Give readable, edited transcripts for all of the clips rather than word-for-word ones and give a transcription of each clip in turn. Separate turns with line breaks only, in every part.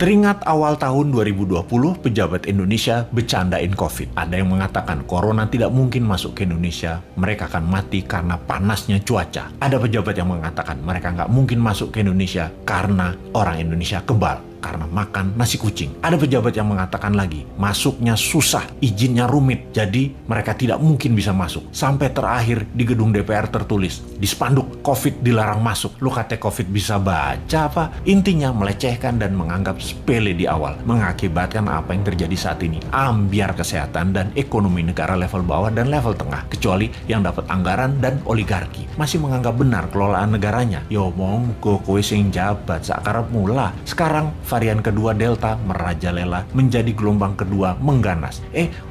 Teringat awal tahun 2020, pejabat Indonesia bercandain COVID. Ada yang mengatakan corona tidak mungkin masuk ke Indonesia, mereka akan mati karena panasnya cuaca. Ada pejabat yang mengatakan mereka nggak mungkin masuk ke Indonesia karena orang Indonesia kebal, karena makan nasi kucing. Ada pejabat yang mengatakan lagi, masuknya susah, izinnya rumit, jadi mereka tidak mungkin bisa masuk. Sampai terakhir di gedung DPR tertulis, di spanduk, COVID dilarang masuk. Lu kata COVID bisa baca apa? Intinya melecehkan dan menganggap sepele di awal, mengakibatkan apa yang terjadi saat ini. Ambiar kesehatan dan ekonomi negara level bawah dan level tengah, kecuali yang dapat anggaran dan oligarki masih menganggap benar kelolaan negaranya. Yo monggo kowe sing jabat sakarep mula. Sekarang varian kedua Delta merajalela, menjadi gelombang kedua mengganas.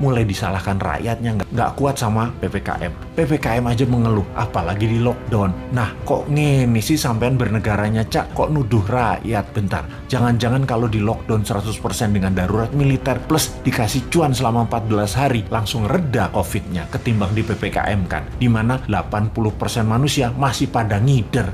Mulai disalahkan rakyatnya nggak kuat sama PPKM. PPKM aja mengeluh, apalagi di lockdown. Nah, kok ngene sih sampean bernegaranya, Cak? Kok nuduh rakyat? Bentar, jangan-jangan kalau di lockdown 100% dengan darurat militer plus dikasih cuan selama 14 hari, langsung reda COVID-nya ketimbang di PPKM kan, dimana 80% manusia masih pada ngider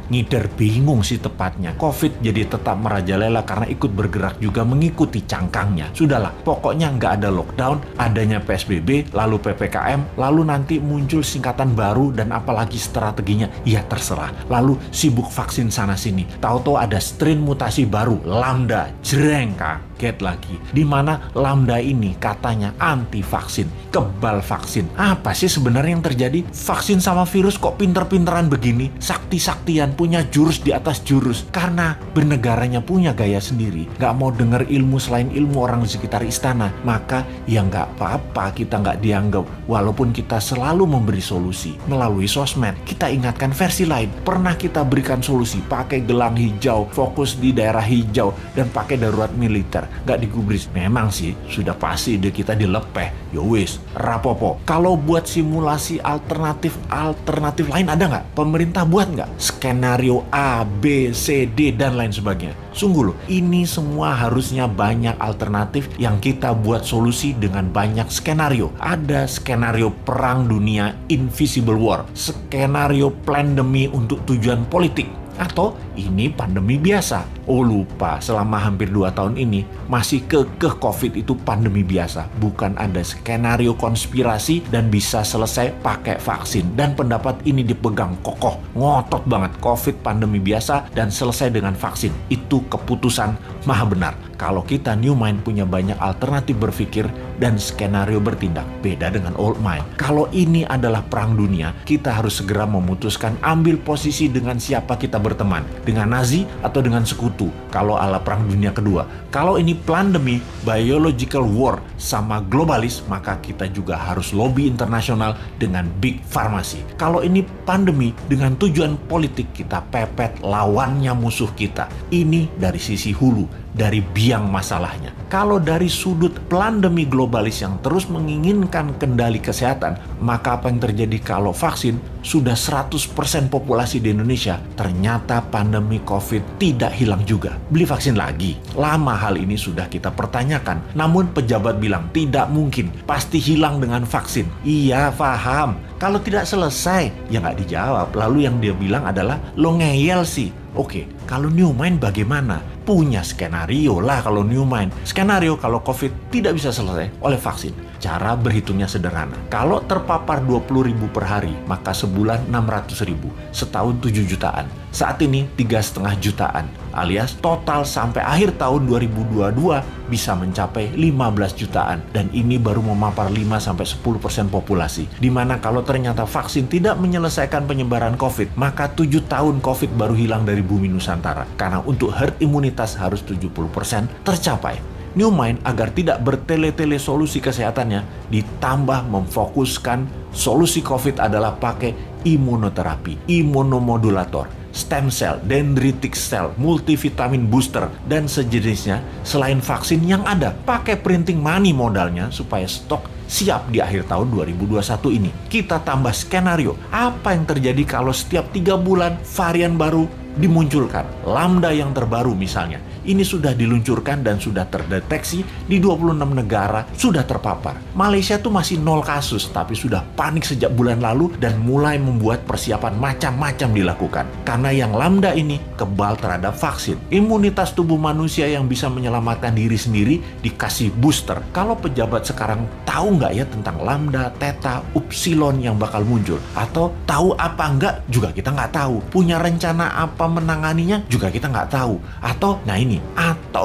bingung sih tepatnya. COVID jadi tetap merajalela karena ikut bergerak juga mengikuti cangkangnya. Sudahlah, pokoknya nggak ada lockdown, adanya PSBB, lalu PPKM, lalu nanti muncul singkatan baru dan apalagi strateginya, ya terserah. Lalu sibuk vaksin sana-sini, tahu-tahu ada strain mutasi baru, Lambda, jreng kaget lagi. Dimana Lambda ini katanya anti vaksin, kebal vaksin. Apa sih sebenarnya yang terjadi? Vaksin sama virus kok pinter-pinteran begini? Sakti-saktian, punya jurus di atas jurus. Karena bernegaranya punya gaya sendiri, gak mau denger ilmu selain ilmu orang di sekitar istana, maka ya gak apa-apa kita gak dianggap. Walaupun kita selalu memberi solusi melalui sosmed, kita ingatkan versi lain. Pernah kita berikan solusi pakai gelang hijau, fokus di daerah hijau, dan pakai darurat militer, gak digubris. Memang sih sudah pasti ide kita dilepeh. Yowis, rapopo. Kalau buat simulasi alternatif lain ada nggak? Pemerintah buat nggak? Skenario A, B, C, D, dan lain sebagainya. Sungguh loh, ini semua harusnya banyak alternatif yang kita buat solusi dengan banyak skenario. Ada skenario perang dunia, invisible war, skenario pandemi untuk tujuan politik, atau ini pandemi biasa. Oh lupa, selama hampir 2 tahun ini masih kekeh COVID itu pandemi biasa, bukan ada skenario konspirasi dan bisa selesai pakai vaksin. Dan pendapat ini dipegang kokoh, ngotot banget, COVID pandemi biasa dan selesai dengan vaksin. Itu keputusan maha benar. Kalau kita new mind punya banyak alternatif berpikir dan skenario bertindak, beda dengan old mind. Kalau ini adalah perang dunia, kita harus segera memutuskan ambil posisi dengan siapa kita berteman, dengan Nazi atau dengan sekutu. Kalau ala perang dunia kedua, kalau ini pandemi, biological war sama globalis, maka kita juga harus lobby internasional dengan big pharmacy. Kalau ini pandemi dengan tujuan politik, kita pepet lawannya musuh kita. Ini dari sisi hulu, dari biang masalahnya. Kalau dari sudut pandemi globalis yang terus menginginkan kendali kesehatan, maka apa yang terjadi kalau vaksin sudah 100% populasi di Indonesia, ternyata pandemi COVID tidak hilang juga? Beli vaksin lagi? Lama hal ini sudah kita pertanyakan, namun pejabat bilang tidak mungkin, pasti hilang dengan vaksin. Iya, paham. Kalau tidak selesai, ya nggak dijawab. Lalu yang dia bilang adalah, lo ngeyel sih. Oke, kalau new mind bagaimana? Punya skenario lah kalau new mind. Skenario kalau COVID tidak bisa selesai oleh vaksin. Cara berhitungnya sederhana. Kalau terpapar 20.000 per hari, maka sebulan 600.000. Setahun 7 jutaan. Saat ini 3,5 jutaan. Alias total sampai akhir tahun 2022 bisa mencapai 15 jutaan. Dan ini baru memapar 5-10% populasi. Dimana kalau ternyata vaksin tidak menyelesaikan penyebaran COVID, maka 7 tahun COVID baru hilang dari bumi Nusantara. Karena untuk herd imunitas harus 70% tercapai. New Mind agar tidak bertele-tele solusi kesehatannya, ditambah memfokuskan solusi COVID adalah pakai imunoterapi, imunomodulator, stem cell, dendritic cell, multivitamin booster, dan sejenisnya. Selain vaksin yang ada, pakai printing money modalnya supaya stok siap di akhir tahun 2021 ini. Kita tambah skenario, apa yang terjadi kalau setiap 3 bulan varian baru dimunculkan. Lambda yang terbaru misalnya, ini sudah diluncurkan dan sudah terdeteksi di 26 negara, sudah terpapar. Malaysia tuh masih 0 kasus, tapi sudah panik sejak bulan lalu dan mulai membuat persiapan macam-macam dilakukan. Karena yang Lambda ini kebal terhadap vaksin. Imunitas tubuh manusia yang bisa menyelamatkan diri sendiri dikasih booster. Kalau pejabat sekarang tahu nggak ya tentang Lambda, Theta, Upsilon yang bakal muncul? Atau tahu apa nggak juga kita nggak tahu. Punya rencana apa menanganinya juga kita nggak tahu. Atau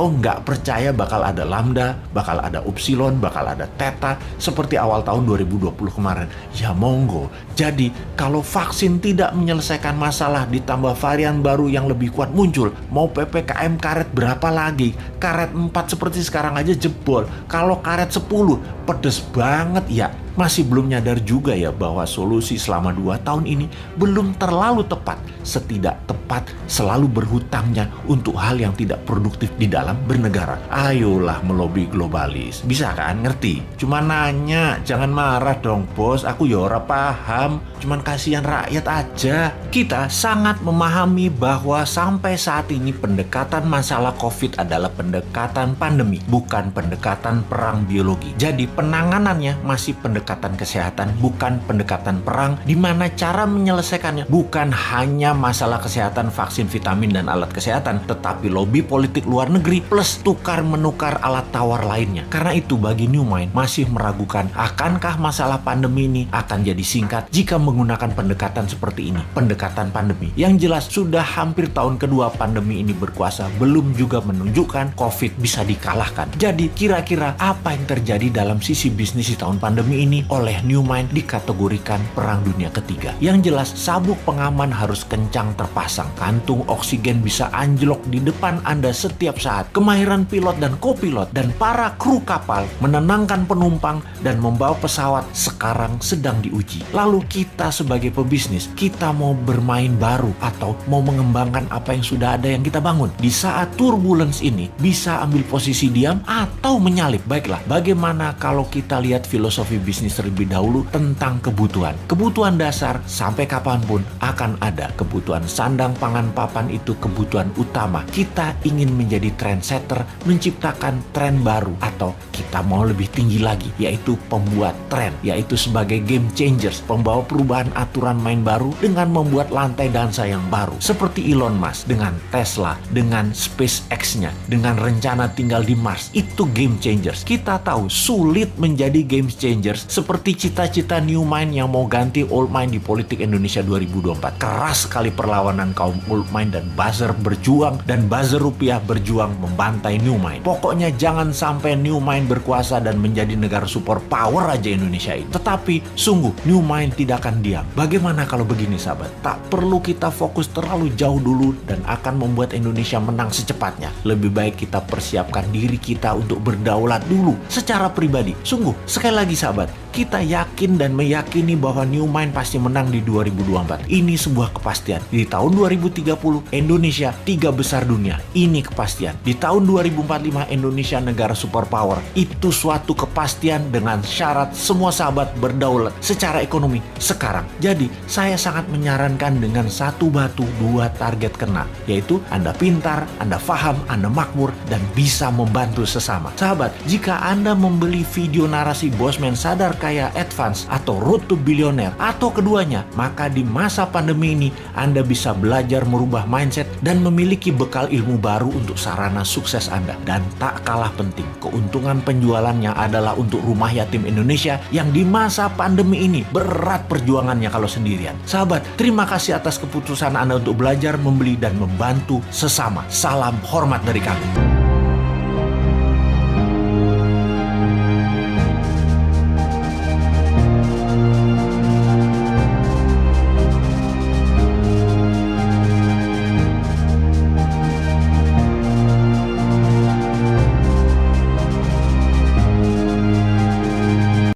nggak percaya bakal ada Lambda, bakal ada Upsilon, bakal ada Theta seperti awal tahun 2020 kemarin. Ya monggo. Jadi kalau vaksin tidak menyelesaikan masalah ditambah varian baru yang lebih kuat muncul, mau PPKM karet berapa lagi? Karet 4 seperti sekarang aja jebol. Kalau karet 10 pedes banget ya. Masih belum nyadar juga ya bahwa solusi selama 2 tahun ini belum terlalu tepat. Setidak tepat selalu berhutangnya untuk hal yang tidak produktif di dalam bernegara. Ayolah melobi globalis. Bisa kan ngerti? Cuma nanya, jangan marah dong bos. Aku ya ora paham. Cuman kasihan rakyat aja. Kita sangat memahami bahwa sampai saat ini pendekatan masalah COVID adalah pendekatan pandemi, bukan pendekatan perang biologi. Jadi penanganannya masih pendekatan kesehatan, bukan pendekatan perang, di mana cara menyelesaikannya bukan hanya masalah kesehatan, vaksin, vitamin, dan alat kesehatan, tetapi lobi politik luar negeri plus tukar-menukar alat tawar lainnya. Karena itu bagi New Mind masih meragukan akankah masalah pandemi ini akan jadi singkat jika menggunakan pendekatan seperti ini, pendekatan pandemi. Yang jelas sudah hampir tahun kedua pandemi ini berkuasa, belum juga menunjukkan COVID bisa dikalahkan. Jadi kira-kira apa yang terjadi dalam sisi bisnis di tahun pandemi ini oleh New Mind dikategorikan perang dunia ketiga. Yang jelas sabuk pengaman harus kencang terpasang, kantung oksigen bisa anjlok di depan Anda setiap saat. Kemahiran pilot dan kopilot dan para kru kapal menenangkan penumpang dan membawa pesawat sekarang sedang diuji. Lalu kita sebagai pebisnis, kita mau bermain baru atau mau mengembangkan apa yang sudah ada yang kita bangun. Di saat turbulence ini bisa ambil posisi diam atau menyalip. Baiklah, bagaimana kalau kita lihat filosofi bisnis terlebih dahulu tentang kebutuhan. Kebutuhan dasar sampai kapanpun akan ada. Kebutuhan sandang, pangan, papan itu kebutuhan utama. Kita ingin menjadi trendsetter, menciptakan tren baru, atau kita mau lebih tinggi lagi, yaitu pembuat tren, yaitu sebagai game changers, pembawa perubahan aturan main baru dengan membuat lantai dansa yang baru. Seperti Elon Musk dengan Tesla, dengan SpaceX-nya, dengan rencana tinggal di Mars. Itu game changers. Kita tahu sulit menjadi game changers seperti cita-cita New Mind yang mau ganti Old Mind di politik Indonesia 2024. Keras sekali perlawanan kaum Old Mind dan buzzer berjuang dan buzzer rupiah berjuang membantai New Mind. Pokoknya jangan sampai New Mind berkuasa dan menjadi negara super power aja Indonesia ini. Tetapi sungguh New Mind tidak akan diam. Bagaimana kalau begini sahabat? Tak perlu kita fokus terlalu jauh dulu dan akan membuat Indonesia menang secepatnya. Lebih baik kita persiapkan diri kita untuk berdaulat dulu secara pribadi. Sungguh, sekali lagi sahabat, kita yakin dan meyakini bahwa New Mind pasti menang di 2024. Ini sebuah kepastian. Di tahun 2030 Indonesia 3 besar dunia. Ini kepastian. Di tahun 2045 Indonesia negara superpower. Itu suatu kepastian dengan syarat semua sahabat berdaulat secara ekonomi sekarang. Jadi saya sangat menyarankan dengan satu batu 2 target kena, yaitu Anda pintar, Anda paham, Anda makmur, dan bisa membantu sesama. Sahabat, jika Anda membeli video narasi Bosman Sadar Kaya Advance atau Road to Billionaire atau keduanya, maka di masa pandemi ini Anda bisa belajar merubah mindset dan memiliki bekal ilmu baru untuk sarana sukses Anda. Dan tak kalah penting, keuntungan penjualannya adalah untuk Rumah Yatim Indonesia yang di masa pandemi ini berat perjuangannya kalau sendirian. Sahabat, terima kasih atas keputusan Anda untuk belajar, membeli, dan membantu sesama. Salam hormat dari kami.